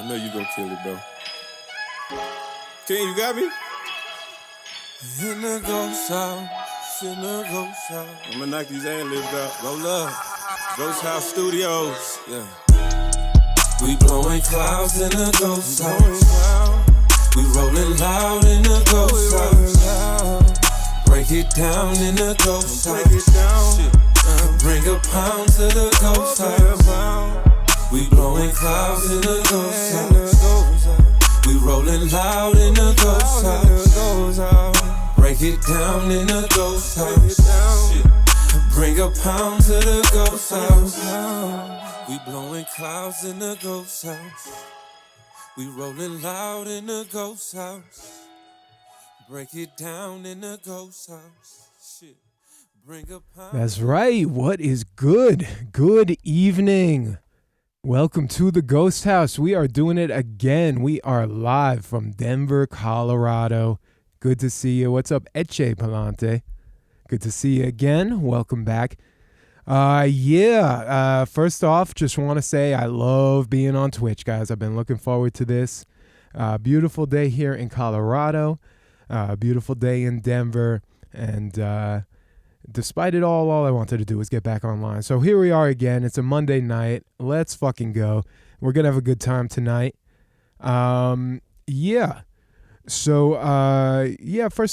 I know you gonna kill it, bro. King, you got me? In the ghost house, in the ghost house. I'm gonna knock these ad-libs out. Roll up. Ghosthouse Studios. Yeah. We blowing clouds in the ghost house. We rolling loud in the ghost house. Break it down in the ghost house. Break it down. Bring a pound to the ghost house. We blowing clouds in the ghost house. We rolling loud in the ghost house. Break it down in the ghost house. Bring a pound to the ghost house. We blowing clouds in the ghost house. We rolling loud in the ghost house. Break it down in the ghost house. Shit. Bring a pound. That's right. What is good? Good evening. Welcome to the Ghost House. We are doing it again. We are live from Denver, Colorado. Good to see you. What's up, Eche Palante? Good to see you again. Welcome back. First off, just want to say I love being on Twitch, guys. I've been looking forward to this. Beautiful day here in Colorado. Beautiful day in Denver. And despite it all I wanted to do was get back online. So here we are again. It's a Monday night. Let's fucking go. We're going to have a good time tonight. First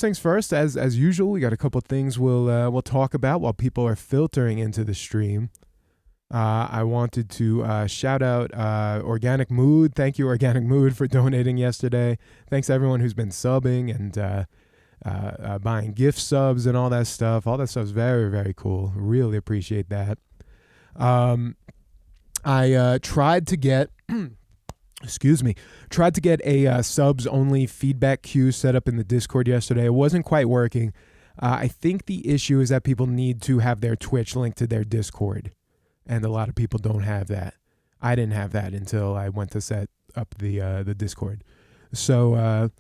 things first, as usual, we got a couple things we'll talk about while people are filtering into the stream. I wanted to shout out Organic Mood. Thank you, Organic Mood, for donating yesterday. Thanks to everyone who's been subbing and buying gift subs and all that stuff. All that stuff's very, very cool. Really appreciate that. I tried to get a subs only feedback queue set up in the Discord yesterday. It wasn't quite working. I think the issue is that people need to have their Twitch linked to their Discord, and a lot of people don't have that. I didn't have that until I went to set up the Discord. So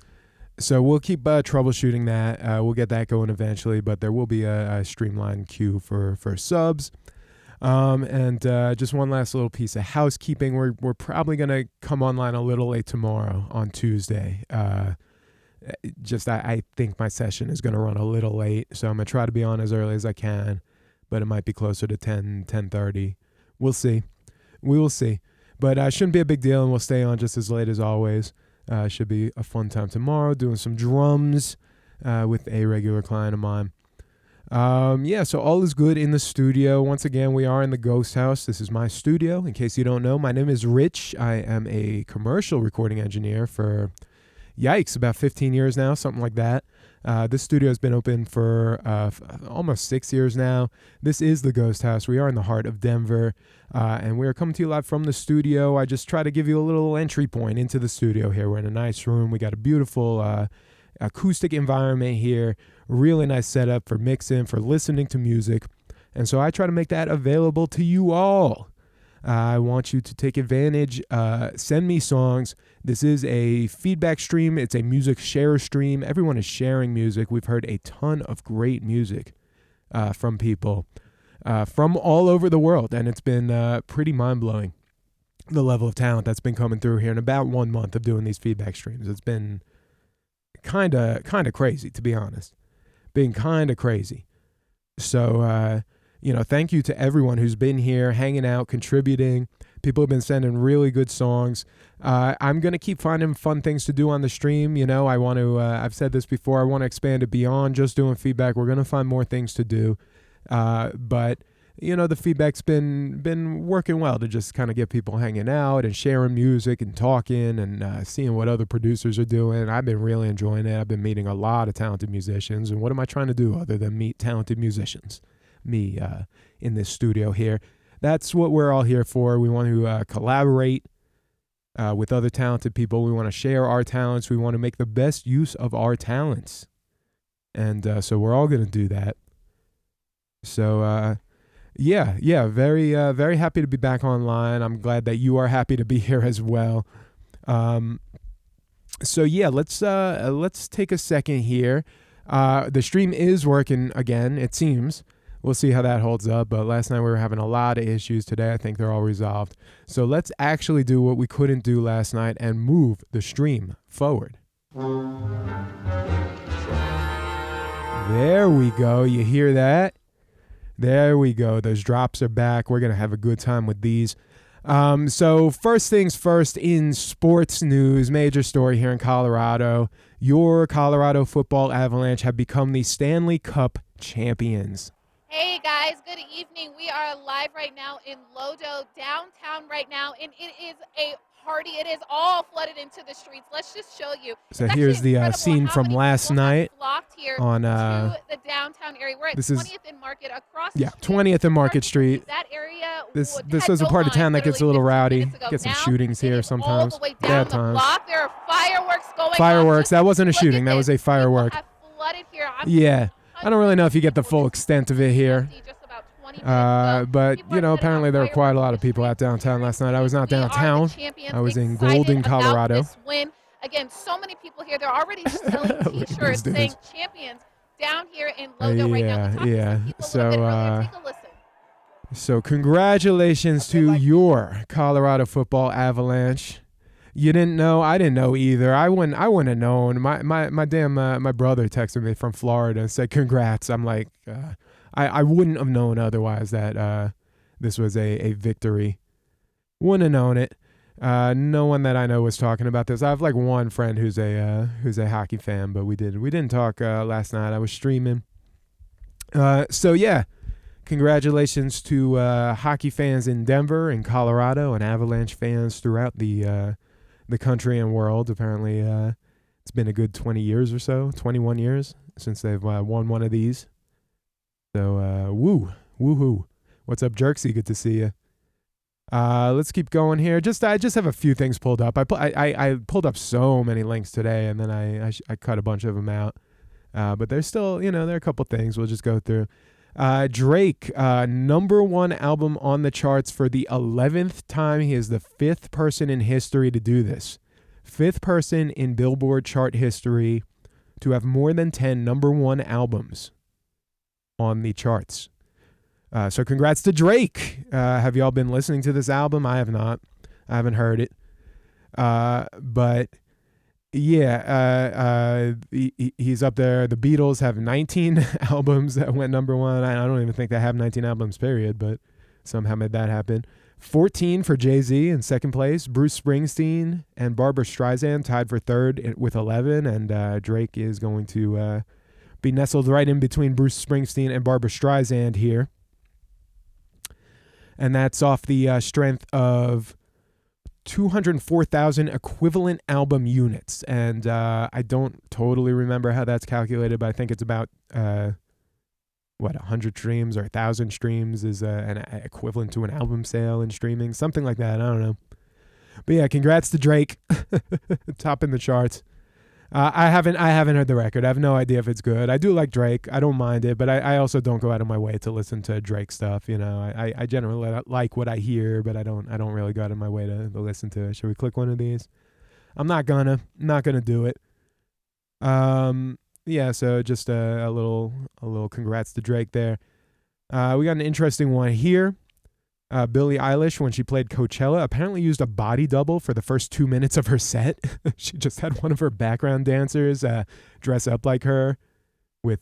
we'll keep troubleshooting that. We'll get that going eventually, but there will be a streamlined queue for subs. Just one last little piece of housekeeping. We're probably going to come online a little late tomorrow on Tuesday. I think my session is going to run a little late, so I'm going to try to be on as early as I can, but it might be closer to 10:30. We'll see. We will see. But shouldn't be a big deal, and we'll stay on just as late as always. Should be a fun time tomorrow, doing some drums with a regular client of mine. So all is good in the studio. Once again, we are in the Ghost House. This is my studio. In case you don't know, my name is Rich. I am a commercial recording engineer for, about 15 years now, something like that. This studio has been open for almost 6 years now. This is the Ghost House. We are in the heart of Denver, and we are coming to you live from the studio. I just try to give you a little entry point into the studio here. We're in a nice room. We got a beautiful acoustic environment here. Really nice setup for mixing, for listening to music. And so I try to make that available to you all. I want you to take advantage. Send me songs. This is a feedback stream. It's a music share stream. Everyone is sharing music. We've heard a ton of great music from people from all over the world. And it's been pretty mind-blowing, the level of talent that's been coming through here in about 1 month of doing these feedback streams. It's been kind of crazy, to be honest. Being kind of crazy. So, thank you to everyone who's been here, hanging out, contributing. People have been sending really good songs. I'm going to keep finding fun things to do on the stream. I want to, I've said this before, I want to expand it beyond just doing feedback. We're going to find more things to do. But the feedback's been working well to just kind of get people hanging out and sharing music and talking and seeing what other producers are doing. I've been really enjoying it. I've been meeting a lot of talented musicians. And what am I trying to do other than meet talented musicians? Me in this studio here. That's what we're all here for. We want to collaborate with other talented people. We want to share our talents. We want to make the best use of our talents. And so we're all going to do that. So, very happy to be back online. I'm glad that you are happy to be here as well. Let's take a second here. The stream is working again, it seems. We'll see how that holds up. But last night we were having a lot of issues. Today I think they're all resolved. So let's actually do what we couldn't do last night and move the stream forward. There we go. You hear that? There we go. Those drops are back. We're going to have a good time with these. So first things first, in sports news, major story here in Colorado. Your Colorado football Avalanche have become the Stanley Cup champions. Hey guys, good evening. We are live right now in Lodo, downtown right now, and it is a party. It is all flooded into the streets. Let's just show you. So here's the scene from last night on to the downtown area. We're at 20th and Market across the street. 20th and Market Street. That area This is a part of town that gets a little rowdy. Get some shootings here sometimes. Bad times. There are fireworks going Fireworks. on. That wasn't a shooting. That was a firework. Yeah. I don't really know if you get the full extent of it here. But, apparently there were quite a lot of people at downtown last night. I was not downtown. I was in Golden, Colorado. Again, so many people here. They're already selling T-shirts saying champions down here in Lodo right now. Yeah. So congratulations to your Colorado football Avalanche. You didn't know? I didn't know either. I wouldn't have known. My brother texted me from Florida and said congrats. I'm like, I wouldn't have known otherwise that this was a victory. Wouldn't have known it. No one that I know was talking about this. I have like one friend who's a hockey fan, but we didn't talk last night. I was streaming. So yeah, congratulations to hockey fans in Denver and Colorado and Avalanche fans throughout the country and world. Apparently, it's been a good 20 years or so, 21 years since they've won one of these. So, woohoo. What's up, Jerksy? Good to see you. Let's keep going here. I just have a few things pulled up. I pulled up so many links today, and then I cut a bunch of them out. But there's still, there are a couple things we'll just go through. Drake, number one album on the charts for the 11th time. He is the 5th person in history to do this. 5th person in Billboard chart history to have more than 10 number one albums on the charts. So congrats to Drake. Have y'all been listening to this album? I have not. I haven't heard it. But yeah, he's up there. The Beatles have 19 albums that went number one. I don't even think they have 19 albums, period, but somehow made that happen. 14 for Jay-Z in second place. Bruce Springsteen and Barbra Streisand tied for third with 11, and Drake is going to be nestled right in between Bruce Springsteen and Barbra Streisand here. And that's off the strength of 204,000 equivalent album units. And I don't totally remember how that's calculated, but I think it's about 100 streams or 1,000 streams is an equivalent to an album sale in streaming, something like that. I don't know. But yeah, congrats to Drake, top in the charts. I haven't heard the record. I have no idea if it's good. I do like Drake. I don't mind it, but I also don't go out of my way to listen to Drake stuff. I generally like what I hear, but I don't really go out of my way to listen to it. Should we click one of these? I'm not gonna do it. Yeah. So just a little congrats to Drake there. We got an interesting one here. Billie Eilish, when she played Coachella, apparently used a body double for the first 2 minutes of her set. She just had one of her background dancers dress up like her with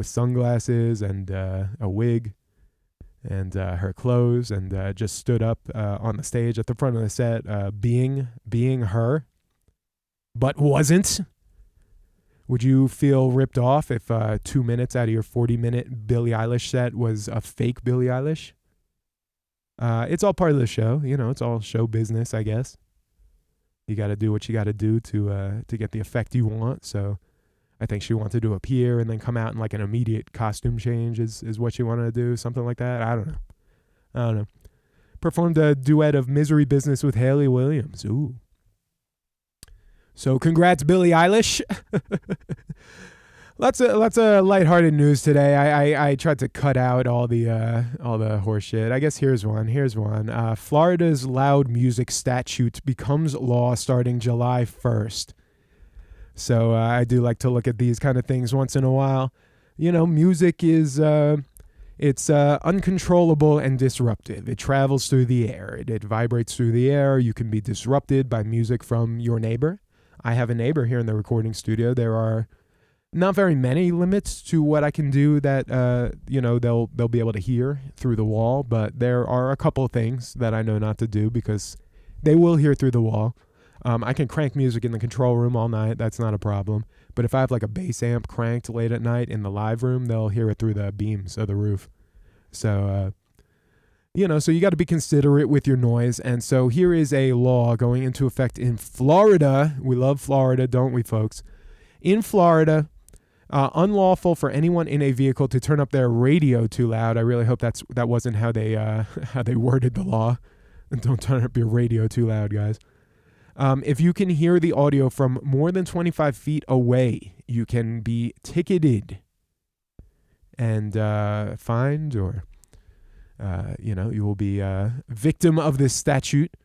sunglasses and a wig and her clothes, and just stood up on the stage at the front of the set, being her, but wasn't. Would you feel ripped off if 2 minutes out of your 40-minute Billie Eilish set was a fake Billie Eilish? It's all part of the show, it's all show business, I guess. You got to do what you got to do to get the effect you want. So I think she wanted to appear and then come out in like an immediate costume change is what she wanted to do, something like that. I don't know. Performed a duet of Misery Business with Hayley Williams. Ooh. So congrats, Billie Eilish. Lots of lighthearted news today. I tried to cut out all the horse shit. I guess here's one. Florida's loud music statute becomes law starting July 1st. So I do like to look at these kind of things once in a while. music is it's uncontrollable and disruptive. It travels through the air. It vibrates through the air. You can be disrupted by music from your neighbor. I have a neighbor here in the recording studio. There are not very many limits to what I can do that they'll be able to hear through the wall, but there are a couple of things that I know not to do because they will hear through the wall. I can crank music in the control room all night. That's not a problem. But if I have like a bass amp cranked late at night in the live room, they'll hear it through the beams of the roof. So, so you got to be considerate with your noise. And so here is a law going into effect in Florida. We love Florida, don't we, folks? In Florida, unlawful for anyone in a vehicle to turn up their radio too loud. I really hope that wasn't how they worded the law. Don't turn up your radio too loud, guys. If you can hear the audio from more than 25 feet away, you can be ticketed and fined, or you will be a victim of this statute.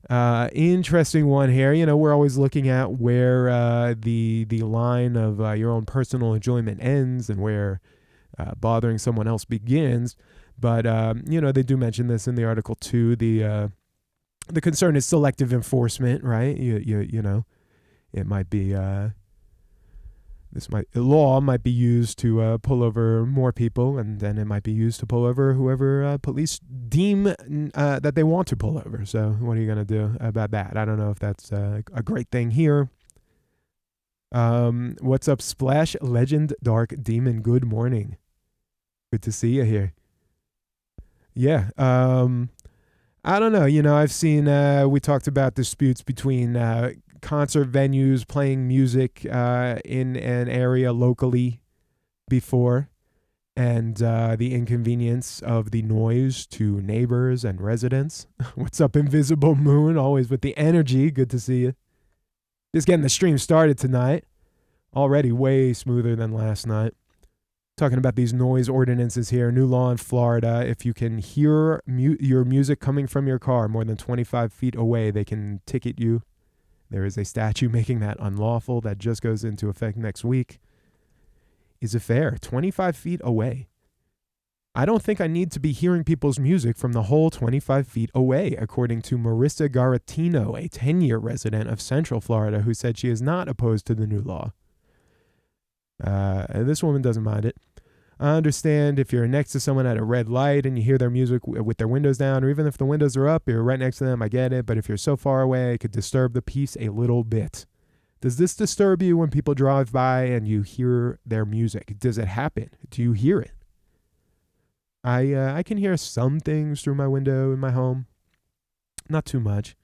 Interesting one here. We're always looking at where the line of your own personal enjoyment ends and where bothering someone else begins. But they do mention this in the article too. The concern is selective enforcement, right? It might be the law might be used to pull over more people, and then it might be used to pull over whoever police deem that they want to pull over. So what are you gonna do about that? I don't know if that's a great thing here. What's up, Splash Legend Dark Demon? Good morning. Good to see you here. Yeah. I don't know. I've seen, we talked about disputes between concert venues playing music in an area locally before, and the inconvenience of the noise to neighbors and residents. What's up, Invisible Moon? Always with the energy. Good to see you. Just getting the stream started tonight. Already way smoother than last night. Talking about these noise ordinances here. New law in Florida. If you can hear your music coming from your car more than 25 feet away, they can ticket you. There is a statute making that unlawful that just goes into effect next week. Is it fair? 25 feet away. I don't think I need to be hearing people's music from the whole 25 feet away, according to Marissa Garatino, a 10-year resident of Central Florida, who said she is not opposed to the new law. This woman doesn't mind it. I understand if you're next to someone at a red light and you hear their music with their windows down, or even if the windows are up, you're right next to them, I get it. But if you're so far away, it could disturb the peace a little bit. Does this disturb you when people drive by and you hear their music? Does it happen? Do you hear it? I can hear some things through my window in my home. Not too much.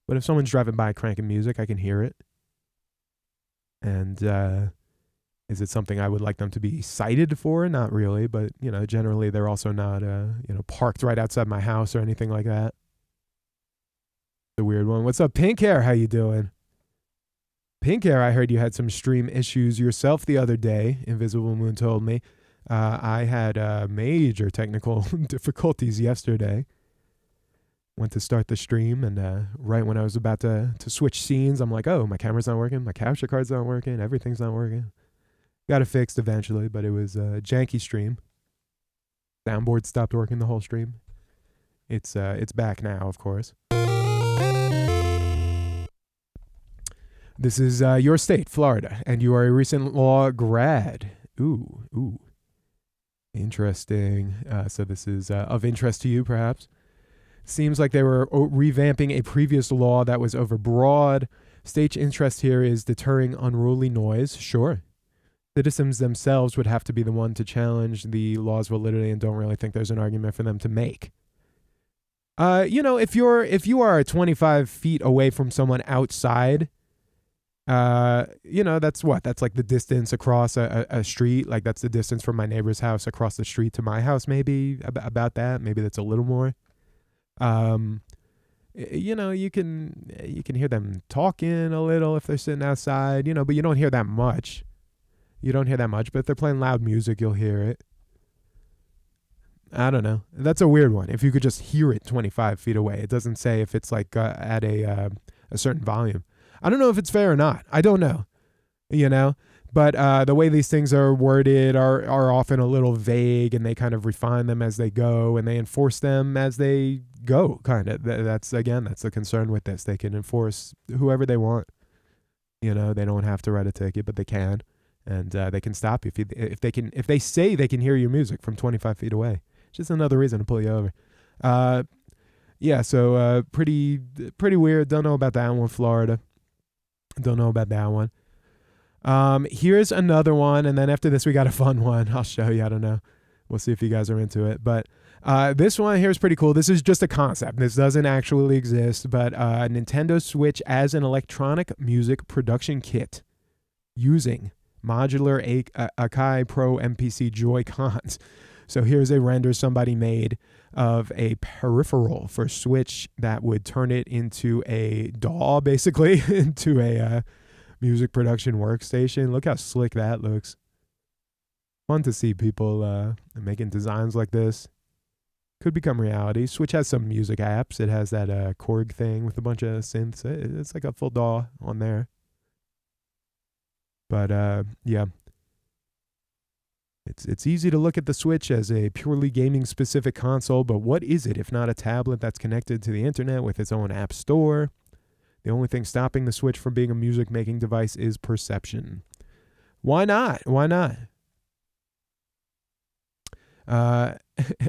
But if someone's driving by cranking music, I can hear it. And, is it something I would like them to be cited for? Not really, but, generally they're also not, parked right outside my house or anything like that. It's a weird one. What's up, Pink Hair? How you doing? Pink Hair, I heard you had some stream issues yourself the other day. Invisible Moon told me. I had major technical difficulties yesterday. Went to start the stream, and right when I was about to switch scenes, I'm like, oh, my camera's not working, my capture card's not working, everything's not working. Got it fixed eventually, but it was a janky stream. Soundboard stopped working the whole stream. It's back now, of course. This is your state, Florida, and you are a recent law grad. Ooh. Interesting. So this is of interest to you, perhaps. Seems like they were revamping a previous law that was overbroad. State interest here is deterring unruly noise. Sure. Citizens themselves would have to be the one to challenge the law's validity, and don't really think there's an argument for them to make. If you are 25 feet away from someone outside, that's what? That's like the distance across a street. Like that's the distance from my neighbor's house across the street to my house, maybe about that. Maybe that's a little more. You can hear them talking a little if they're sitting outside, but you don't hear that much. But if they're playing loud music, you'll hear it. I don't know. That's a weird one. If you could just hear it 25 feet away. It doesn't say if it's like at a certain volume. I don't know if it's fair or not. I don't know. But the way these things are worded are often a little vague, and they kind of refine them as they go, and they enforce them as they go, kind of. That's the concern with this. They can enforce whoever they want. You know, they don't have to write a ticket, but they can. And they can stop you if they say they can hear your music from 25 feet away. It's just another reason to pull you over. Yeah, so pretty weird. Don't know about that one, Florida. Don't know about that one. Here's another one, and then after this we got a fun one. I'll show you. I don't know. We'll see if you guys are into it. But this one here is pretty cool. This is just a concept. This doesn't actually exist, but Nintendo Switch as an electronic music production kit using modular Akai Pro MPC Joy-Cons. So here's a render somebody made of a peripheral for Switch that would turn it into a DAW, basically, into a music production workstation. Look how slick that looks. Fun to see people making designs like this. Could become reality. Switch has some music apps. It has that Korg thing with a bunch of synths. It's like a full DAW on there. But yeah, it's easy to look at the Switch as a purely gaming-specific console, but what is it if not a tablet that's connected to the internet with its own app store? The only thing stopping the Switch from being a music-making device is perception. Why not? Why not?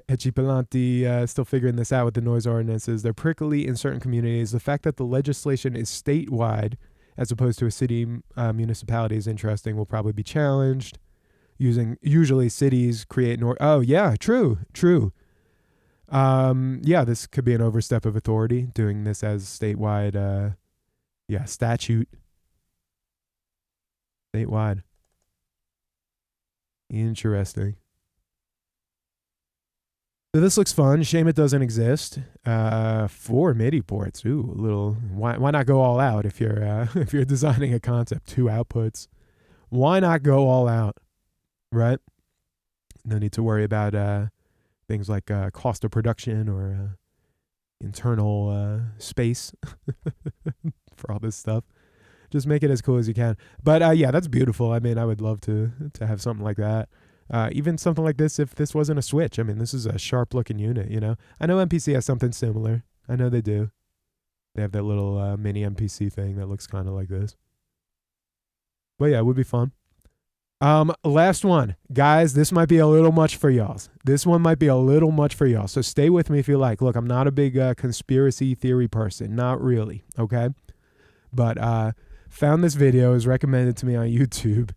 Ecipelanti still figuring this out with the noise ordinances. They're prickly in certain communities. The fact that the legislation is statewide as opposed to a city municipality is interesting. Will probably be challenged. Usually cities create oh yeah, true. Yeah, this could be an overstep of authority, doing this as statewide statute. Statewide. Interesting. So this looks fun. Shame it doesn't exist. 4 MIDI ports. Ooh, a little. Why not go all out if you're if you're designing a concept? 2 outputs. Why not go all out? Right. No need to worry about things like cost of production or internal space for all this stuff. Just make it as cool as you can. But yeah, that's beautiful. I mean, I would love to have something like that. Even something like this, if this wasn't a Switch. I mean, this is a sharp-looking unit, you know? I know MPC has something similar. I know they do. They have that little mini MPC thing that looks kind of like this. But yeah, it would be fun. Last one. Guys, this might be a little much for y'all. This one might be a little much for y'all, so stay with me if you like. Look, I'm not a big conspiracy theory person. Not really, okay? But found this video. It was recommended to me on YouTube.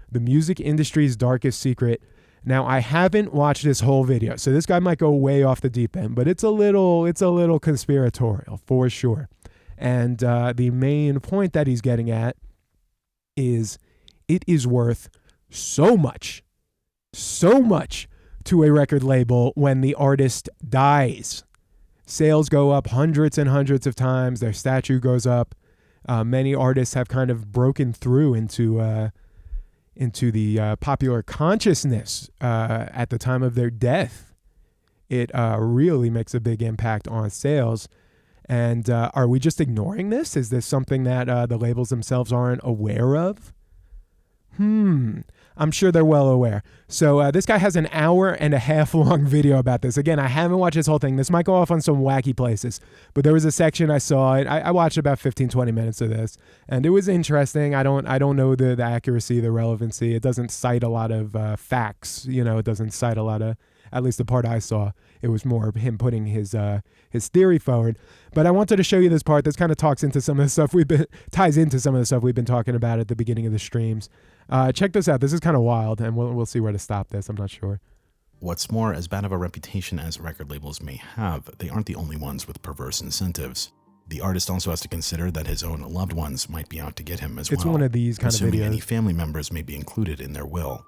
The music industry's darkest secret. Now, I haven't watched this whole video, so this guy might go way off the deep end, but it's a little conspiratorial for sure. And the main point that he's getting at is it is worth so much to a record label when the artist dies. Sales go up hundreds and hundreds of times. Their statue goes up. Many artists have kind of broken through into the popular consciousness at the time of their death. It really makes a big impact on sales. And are we just ignoring this? Is this something that the labels themselves aren't aware of? I'm sure they're well aware. So this guy has an 1.5 hour long video about this. Again, I haven't watched this whole thing. This might go off on some wacky places, but there was a section I saw. I watched about 15-20 minutes of this, and it was interesting. I don't know the accuracy, the relevancy. It doesn't cite a lot of facts. You know, it doesn't cite a lot of, at least the part I saw. It was more of him putting his theory forward. But I wanted to show you this part. This kind of ties into some of the stuff we've been talking about at the beginning of the streams. Check this out. This is kind of wild, and we'll see where to stop this. I'm not sure. What's more, as bad of a reputation as record labels may have, they aren't the only ones with perverse incentives. The artist also has to consider that his own loved ones might be out to get him as well. It's one of these kind of videos. Assuming any family members may be included in their will.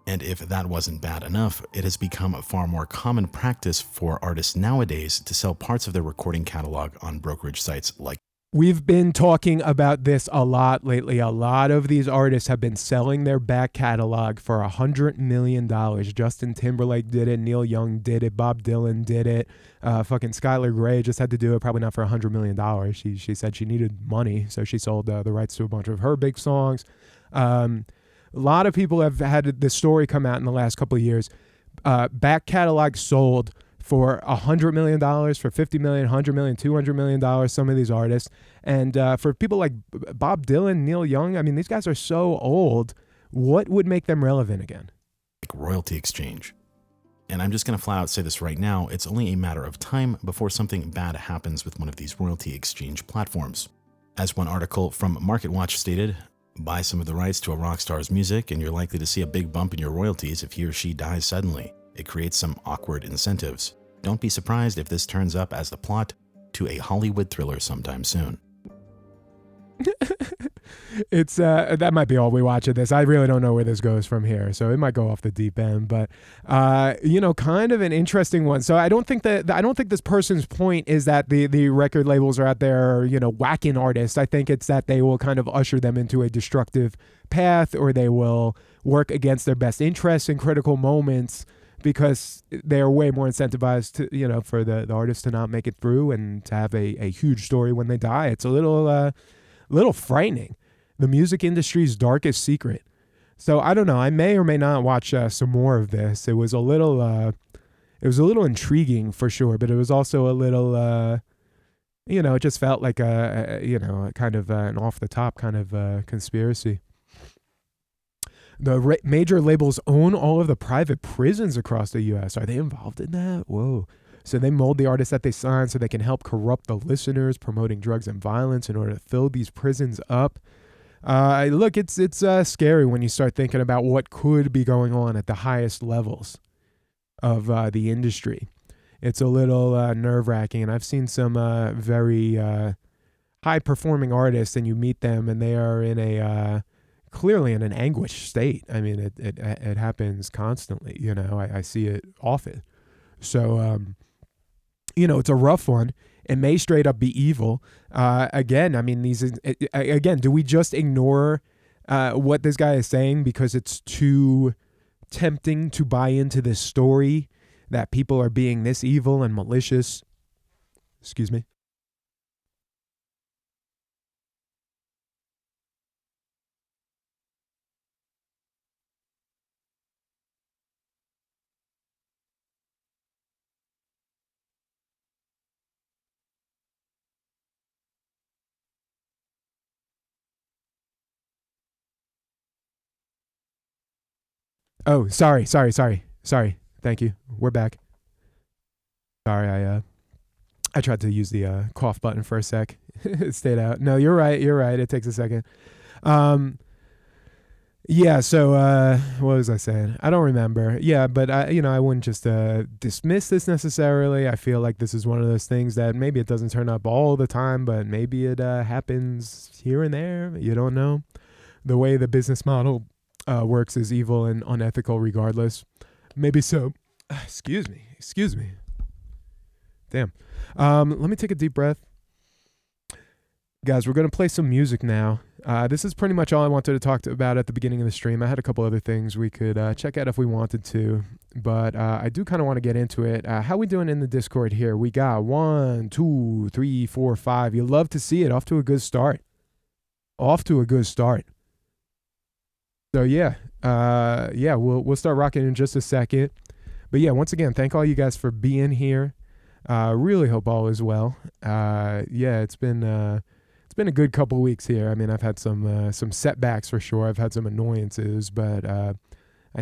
And if that wasn't bad enough, it has become a far more common practice for artists nowadays to sell parts of their recording catalog on brokerage sites like. We've been talking about this a lot lately. A lot of these artists have been selling their back catalog for $100 million. Justin Timberlake did it. Neil Young did it. Bob Dylan did it. Fucking Skylar Grey just had to do it, probably not for $100 million. She said she needed money, so she sold the rights to a bunch of her big songs. A lot of people have had this story come out in the last couple of years. Back catalog sold for $100 million, for $50 million, $100 million, $200 million, some of these artists. And for people like Bob Dylan, Neil Young, I mean, these guys are so old. What would make them relevant again? Like royalty exchange. And I'm just going to flat out say this right now, it's only a matter of time before something bad happens with one of these royalty exchange platforms. As one article from MarketWatch stated, buy some of the rights to a rock star's music and you're likely to see a big bump in your royalties if he or she dies suddenly. It creates some awkward incentives. Don't be surprised if this turns up as the plot to a Hollywood thriller sometime soon. It's that might be all we watch of this. I really don't know where this goes from here, so it might go off the deep end. But kind of an interesting one. So I don't think this person's point is that the record labels are out there, whacking artists. I think it's that they will kind of usher them into a destructive path, or they will work against their best interests in critical moments because they are way more incentivized to for the artist to not make it through and to have a huge story when they die. It's a little frightening. The music industry's darkest secret. So I don't know. I may or may not watch some more of this. It was a little intriguing for sure, but it was also a little, it just felt like a kind of an off the top kind of conspiracy. The major labels own all of the private prisons across the U.S. Are they involved in that? Whoa. So they mold the artists that they sign so they can help corrupt the listeners, promoting drugs and violence in order to fill these prisons up. Look, it's scary when you start thinking about what could be going on at the highest levels of the industry. It's a little nerve-wracking, and I've seen some very high-performing artists, and you meet them, and they are in clearly in an anguished state. I mean, it happens constantly. I see it often. So, it's a rough one. It may straight up be evil. Again, I mean, do we just ignore what this guy is saying because it's too tempting to buy into this story that people are being this evil and malicious? Excuse me. Oh, sorry. Thank you. We're back. Sorry, I tried to use the cough button for a sec. It stayed out. No, you're right. It takes a second. Yeah, so what was I saying? I don't remember. Yeah, but I wouldn't just dismiss this necessarily. I feel like this is one of those things that maybe it doesn't turn up all the time, but maybe it happens here and there. You don't know. The way the business model works is evil and unethical regardless. Maybe so. Excuse me. Damn. Let me take a deep breath. Guys, we're going to play some music now. This is pretty much all I wanted to talk about at the beginning of the stream. I had a couple other things we could check out if we wanted to, but I do kind of want to get into it. How we doing in the Discord here? We got 1, 2, 3, 4, 5. You love to see it. Off to a good start. So yeah, we'll start rocking in just a second. But yeah, once again, thank all you guys for being here. Really hope all is well. It's been a good couple of weeks here. I mean, I've had some setbacks for sure. I've had some annoyances, but I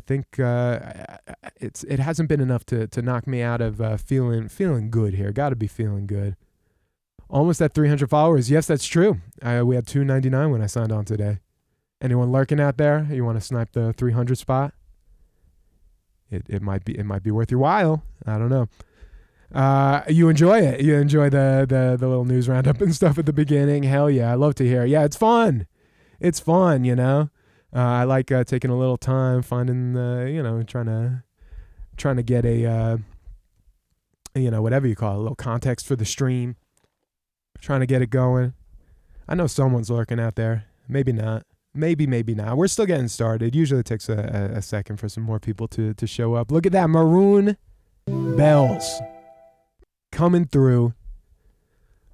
think it hasn't been enough to knock me out of feeling good here. Got to be feeling good. Almost at 300 followers. Yes, that's true. We had 299 when I signed on today. Anyone lurking out there? You want to snipe the 300 spot? It might be worth your while. I don't know. You enjoy it. You enjoy the little news roundup and stuff at the beginning. Hell yeah, I love to hear. Yeah, it's fun. I like taking a little time, finding trying to get a whatever you call it, a little context for the stream. Trying to get it going. I know someone's lurking out there. Maybe not. Maybe not. We're still getting started. Usually it takes a second for some more people to show up. Look at that, maroon bells coming through.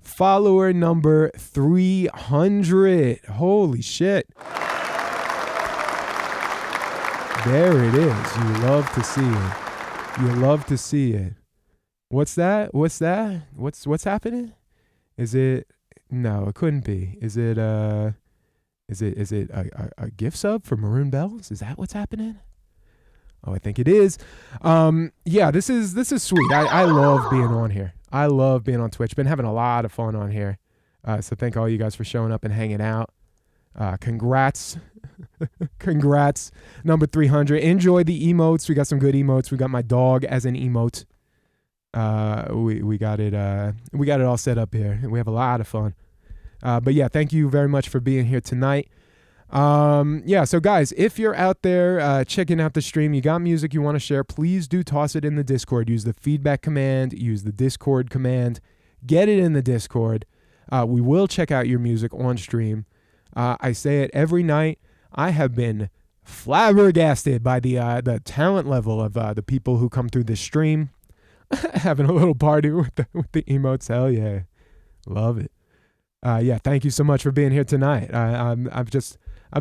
Follower number 300. Holy shit. There it is. You love to see it. You love to see it. What's that? What's that? What's happening? Is it? No, it couldn't be. Is it a gift sub for Maroon Bells? Is that what's happening? Oh, I think it is. Yeah, this is sweet. I love being on here. I love being on Twitch. Been having a lot of fun on here. So thank all you guys for showing up and hanging out. Congrats. Congrats. Number 300. Enjoy the emotes. We got some good emotes. We got my dog as an emote. We got it all set up here. We have a lot of fun. But yeah, thank you very much for being here tonight. Yeah, so guys, if you're out there checking out the stream, you got music you want to share, please do toss it in the Discord. Use the feedback command, use the Discord command, get it in the Discord. We will check out your music on stream. I say it every night. I have been flabbergasted by the talent level of the people who come through this stream. Having a little party with the emotes. Hell yeah. Love it. Yeah, thank you so much for being here tonight. I've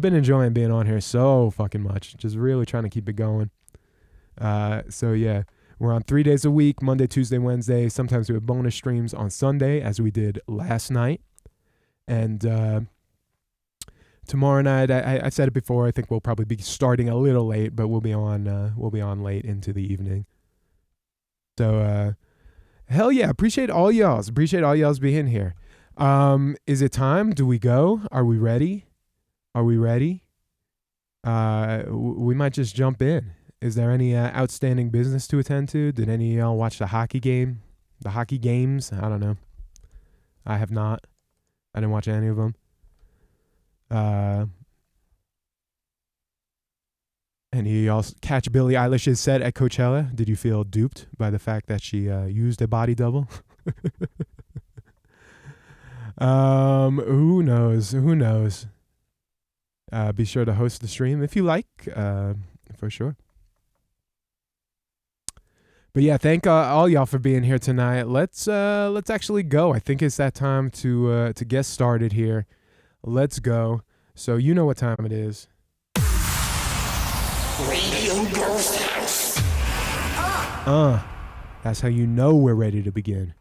been enjoying being on here so fucking much. Just really trying to keep it going. So yeah, we're on 3 days a week, Monday, Tuesday, Wednesday. Sometimes we have bonus streams on Sunday, as we did last night. And tomorrow night, I said it before, I think we'll probably be starting a little late, but we'll be on late into the evening. So hell yeah, appreciate all y'all's being here. Is it time? Do we go? Are we ready? We might just jump in. Is there any outstanding business to attend to? Did any of y'all watch the hockey games? I don't know. I have not. I didn't watch any of them. Any of y'all catch Billie Eilish's set at Coachella? Did you feel duped by the fact that she used a body double? Who knows? Be sure to host the stream if you like, for sure. But yeah, thank all y'all for being here tonight. Let's actually go. I think it's that time to get started here. Let's go. So you know what time it is. Radio Ghosthouse. That's how you know we're ready to begin.